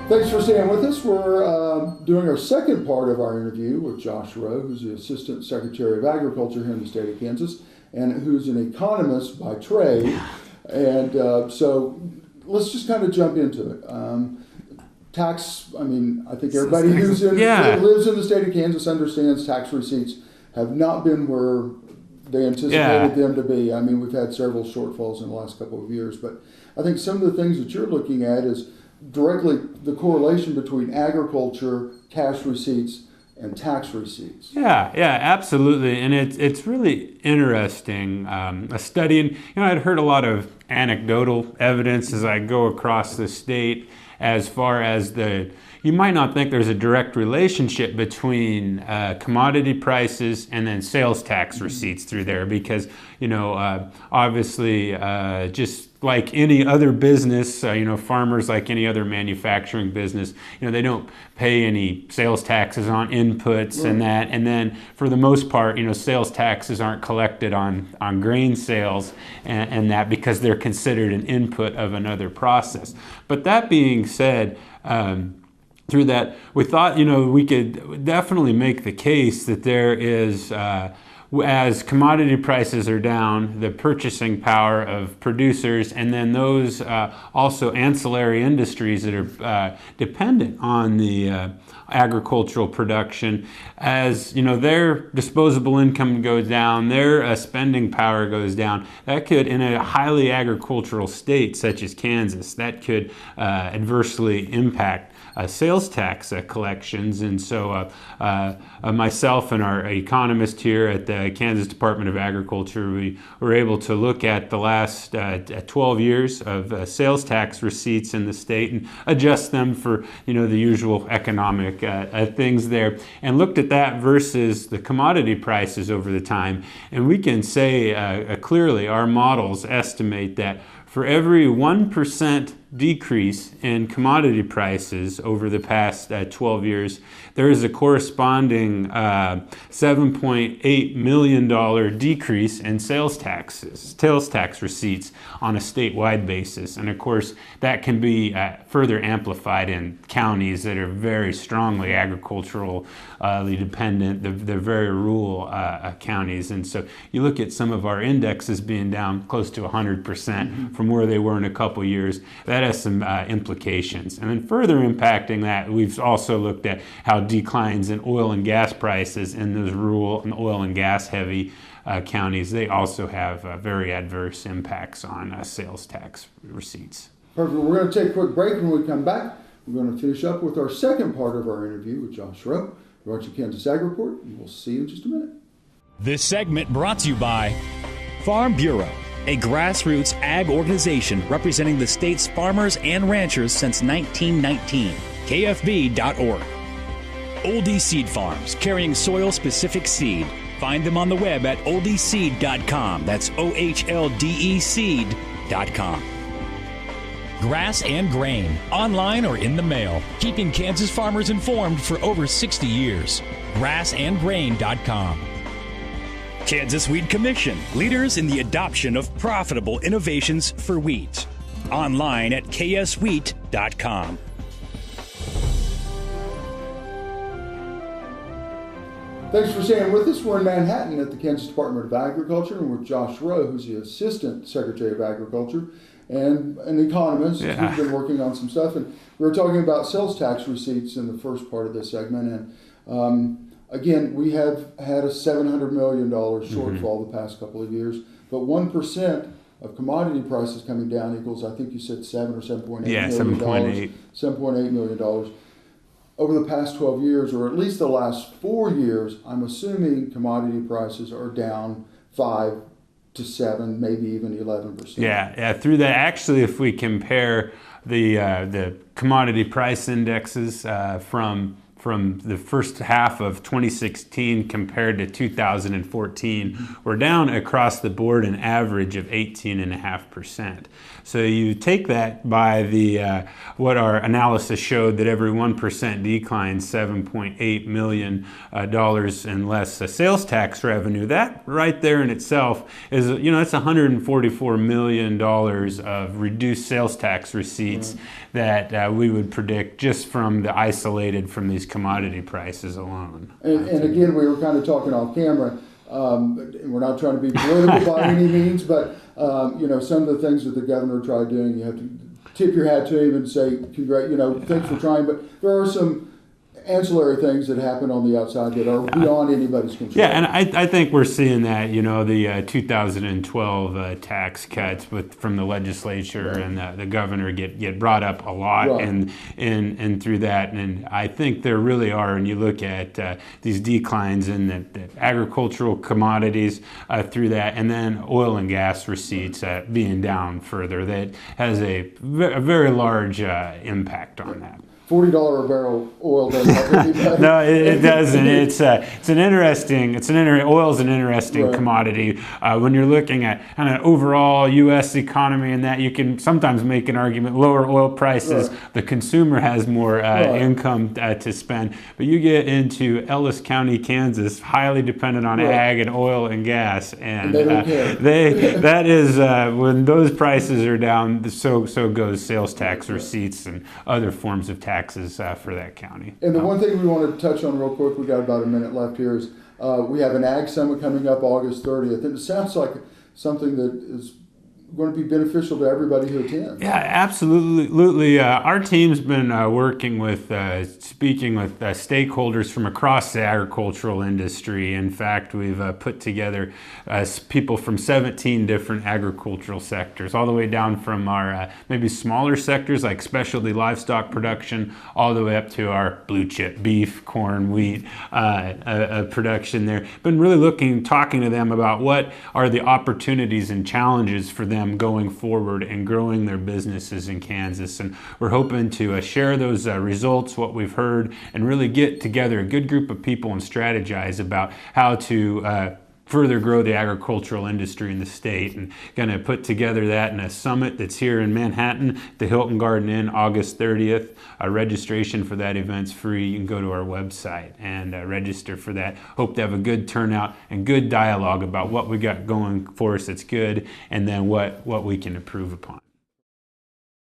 Thanks for staying with us. We're doing our second part of our interview with Josh Roe, who's the Assistant Secretary of Agriculture here in the state of Kansas, and who's an economist by trade. And so let's just kind of jump into it. Tax, I mean, I think everybody lives in the state of Kansas understands tax receipts have not been where they anticipated them to be. I mean, we've had several shortfalls in the last couple of years, but I think some of the things that you're looking at is directly the correlation between agriculture, cash receipts, and tax receipts. Yeah, absolutely. And it's really interesting, a study. And, I'd heard a lot of anecdotal evidence as I go across the state as far as you might not think there's a direct relationship between commodity prices and then sales tax receipts through there because, obviously just like any other business, farmers like any other manufacturing business, they don't pay any sales taxes on inputs and that. And then for the most part, sales taxes aren't collected on grain sales and that because they're considered an input of another process. But that being said, through that, we thought, we could definitely make the case that there is, as commodity prices are down, the purchasing power of producers, and then those also ancillary industries that are dependent on the agricultural production, as their disposable income goes down, their spending power goes down. That could, in a highly agricultural state such as Kansas, that could adversely impact sales tax collections. And so myself and our economist here at the Kansas Department of Agriculture, we were able to look at the last 12 years of sales tax receipts in the state and adjust them for the usual economic things there, and looked at that versus the commodity prices over the time. And we can say clearly our models estimate that for every 1% decrease in commodity prices over the past 12 years, there is a corresponding $7.8 million decrease in sales tax receipts on a statewide basis. And of course, that can be further amplified in counties that are very strongly agriculturally dependent. They're very rural counties. And so you look at some of our indexes being down close to 100% from where they were in a couple years. That has some implications. And then further impacting that, we've also looked at how declines in oil and gas prices in those rural and oil and gas heavy counties, they also have very adverse impacts on sales tax receipts. Perfect. We're going to take a quick break. When we come back, we're going to finish up with our second part of our interview with Josh Roe, brought to kansasAGreport, and we'll see you in just a minute. This segment brought to you by Farm Bureau, a grassroots ag organization representing the state's farmers and ranchers since 1919. KFB.org. Oldie Seed Farms, carrying soil-specific seed. Find them on the web at oldieseed.com. That's OHLDE seed.com. Grass and Grain, online or in the mail, keeping Kansas farmers informed for over 60 years. grassandgrain.com. Kansas Wheat Commission, leaders in the adoption of profitable innovations for wheat. Online at kswheat.com. Thanks for staying with us. We're in Manhattan at the Kansas Department of Agriculture, and we're with Josh Roe, who's the Assistant Secretary of Agriculture and an economist. Yeah. He's been working on some stuff, and we were talking about sales tax receipts in the first part of this segment. And again, we have had a $700 million shortfall the past couple of years, but 1% of commodity prices coming down equals, I think you said $7 or $7.8 million. $7.8 million. Over the past 12 years, or at least the last 4 years, I'm assuming commodity prices are down 5 to 7, maybe even 11%. Yeah. Through that, actually, if we compare the commodity price indexes from from the first half of 2016 compared to 2014, we're down across the board an average of 18.5%. So you take that by the what our analysis showed, that every 1% decline, $7.8 million in less sales tax revenue. That right there in itself is, that's $144 million of reduced sales tax receipts that we would predict just from the isolated from these commodity prices alone. And again, we were kind of talking off camera. We're not trying to be political by any means, but some of the things that the governor tried doing, you have to tip your hat to him and say, thanks for trying. But there are some ancillary things that happen on the outside that are beyond anybody's control. Yeah, and I think we're seeing that, the 2012 tax cuts from the legislature and the governor get brought up a lot, and through that. And I think there really are, and you look at these declines in the agricultural commodities through that, and then oil and gas receipts being down further, that has a very large impact on that. $40 a barrel oil doesn't help anybody. No, it doesn't. Oil's an interesting commodity. When you're looking at kind of overall U.S. economy and that, you can sometimes make an argument, lower oil prices, the consumer has more income to spend. But you get into Ellis County, Kansas, highly dependent on ag and oil and gas, and they don't care. that is when those prices are down, so goes sales tax receipts and other forms of taxes for that county. And the one thing we want to touch on real quick, we got about a minute left here, is we have an Ag Summit coming up August 30th, and it sounds like something that is going to be beneficial to everybody who attends. Yeah, absolutely. Our team's been working with, speaking with stakeholders from across the agricultural industry. In fact, we've put together people from 17 different agricultural sectors, all the way down from our maybe smaller sectors like specialty livestock production, all the way up to our blue chip beef, corn, wheat production there. Been really talking to them about what are the opportunities and challenges for them going forward and growing their businesses in Kansas. And we're hoping to share those results, what we've heard, and really get together a good group of people and strategize about how to further grow the agricultural industry in the state, and going to put together that in a summit that's here in Manhattan, the Hilton Garden Inn, August 30th. Registration for that event's free. You can go to our website and register for that. Hope to have a good turnout and good dialogue about what we got going for us that's good, and then what we can improve upon.